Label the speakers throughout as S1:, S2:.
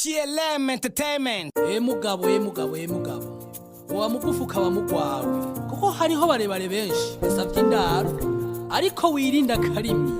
S1: CLM Entertainment.
S2: mugabo wa mugufu kaba mugwawe kuko hariho barebare benshi basavye indaro ariko wirinda karimi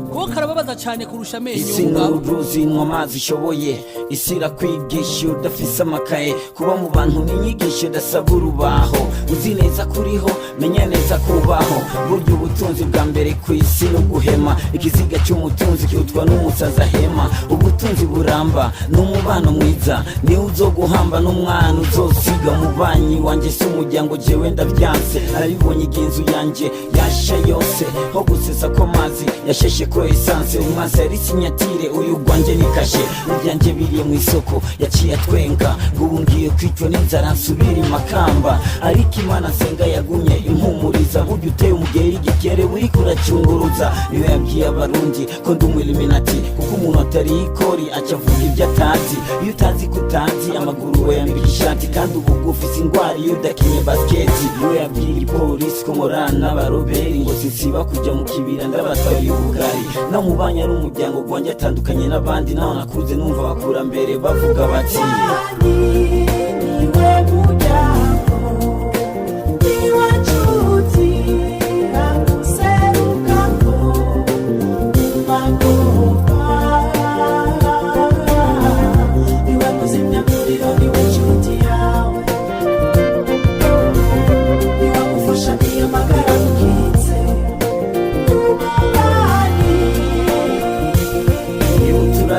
S2: kuko karababaza cyane kurusha amenyo
S3: mugabo uruzi nk'amazi ishoboye isira kwigisha udafise amakaye kuba mu bantu n'inyigisho dasaba urubaho uzi neza kuriho menya neza kubaho burya ubutunzi bwa mbere ku isi no guhema ikiziga cy'umutunzi kirutwa n'umusaza hema ubutunzi buramba n'umubano mwiza ni uzoguhamba n'umwana uzosiga mu banyi wanje si umuryango jewe ndavyanse arabibonye iginzu yanje yasha yose ho gusesa ko mazi yasheshe ko essence umwasa yari sinyatire uyu gwanje nikashe ibyanje biriye mu isoko yaciye atwenga ngubu ngiye kwicwa n'inzara nsubira makamba ariko imana senga yagumye impumuriza burya uteye umugeri igikere uri kuracunguruza niwe yabwiye abarundi ko ndi umwiliminati kuko umuntu atari ikori acavuga ibyo atazi iyo utazi kutazi amaguru we yambika ishati kandi ubugufi singwari iyo udakinye basketi niwe yabwiye ipolisi ko morana n'abaroberi ngo sinsiba kujya mu kibira ndabatwaye ubugari no mu banya ari umuryango gwanjye atandukanye n'abandi naho nakuze numva bakura mbere bavuga bati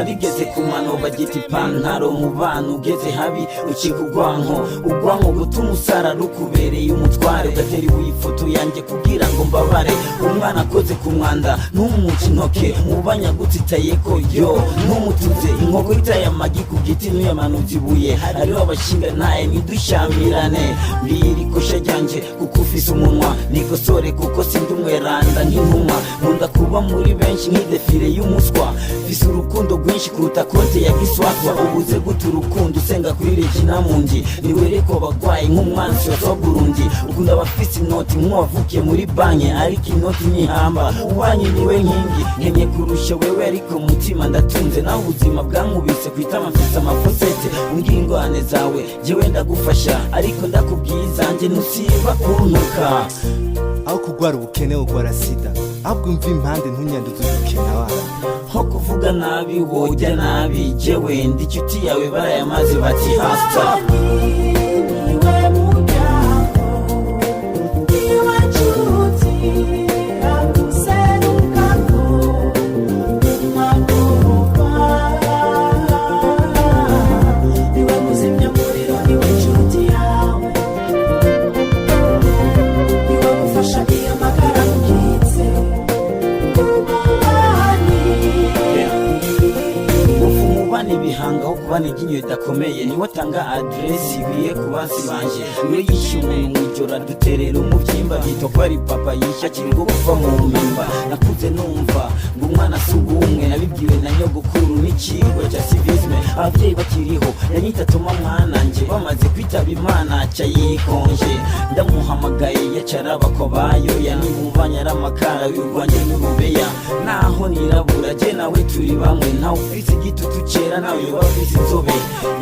S3: rigeze kumano bagiti pantaro mu bantu ugeze habi ukigugwanko ugwanko gutuma usara rukubereye umutware ugateri wifoto yanjye kugira ngo mbabare umwana akoze ku mwanda n'umuci ntoke mubanya gutitaye ko yo n'umutuze inkoko itaye amagi ku giti n'uyamanuzi buye hariho abashinga ntaye nidushamirane biri kosha ryanje kuko ufise umunwa nikosore kuko sindi umweranda nk'intumwa nkunda kuba muri benshi nk'idefire y'umuswa fise urukundo rwinshi kuruta konte ya giswatwa ubuze guta urukundo usenga kuri Regina Mundi niwereko bagwaye nk'umwansi wa Burundi ukunda abafise inoti nk'uwavukiye muri banki ariko inoti nyihamba ubanye niwe nkingi nkenye kurusha wewe ariko mutima ndatunze naho ubuzima bwankubise kwita amafisa amafosete ungingwane zawe jewe ndagufasha ariko ndakubwizanje nusiba kuntuka
S4: aho kugwara ubukene ugwara sida ahubwo umva impande ntunyanduze ubukene wawe
S3: ho kuvuga nabi wojya nabi jewe ndi inshuti yawe barayamaze bati hasta ibihangaho kubana iginyo idakomeye ni watanga adresi biye kubazi banje iyo yishe umuntu mwijoro duterera umuvyimba bito ko ari papa yisha kingo kuva mu mpimba nakuze numva ngo umwana subumwe nabibwiwe na nyogokuru n'ikigwa cya civisme abavyeyi bakiriho yanyita tuma mwana nje bamaze kwitaba imana aca yikonje ndamuhamagaye yacaraba ko bayo yani mubanya aramakara y'urwanje n'urubeya naho nirabura je nawe turi bamwe nta ufise igitutu cera nawe wafise inzobe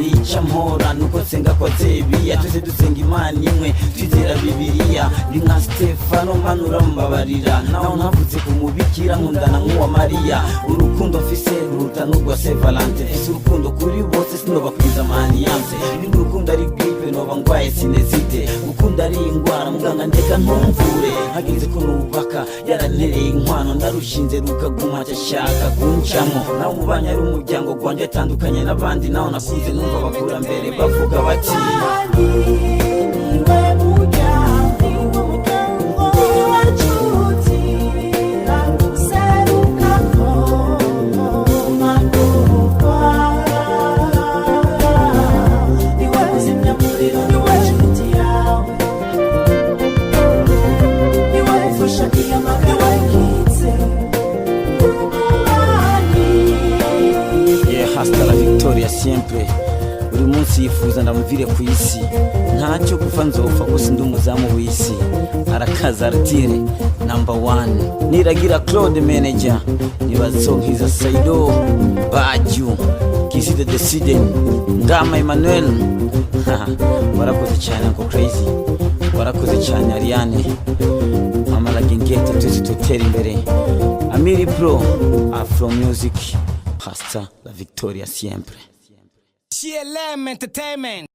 S3: yica mpora nuko nsenga kwa Zebiya tuze dusenga imana imwe twizera Bibiliya ndi nka Stefano manura mbabarira naho ntavuze kumubikira nkundana nk'uwa Mariya urukundo mfise ruruta n'urwa Saint Valentin fise urukundo kuri bose sinobakwiza amaniyanse ndi urukundo ari gripe noba ngwaye sinezite ukunda ari ingwara muganga ndeka ntumvure hagize ko nubaka yarantereye inkwano ndarushinze rukaguma cyashaka kuncamo naho mubanya ari umuryango gwanje atandukanye n'abandi naho nakuze numva bakura mbere bavuga bati hasta la victoria siempre buri munsi yifuza ndamuvire ku isi ntacyo kuva nzopfa gusa ndi umuzamu w'isi arakaza artire number 1 niragira Claude manager nibazonkiza Saido Baju kisi de decide Ngama Emmanuel warakoze cyane Uncle Crazy, warakoze cyane Ariane, Mama la Gengeta, tuzi tutera imbere. Amiri Pro, Afro Music, hasta la victoria siempre.
S1: CLM Entertainment.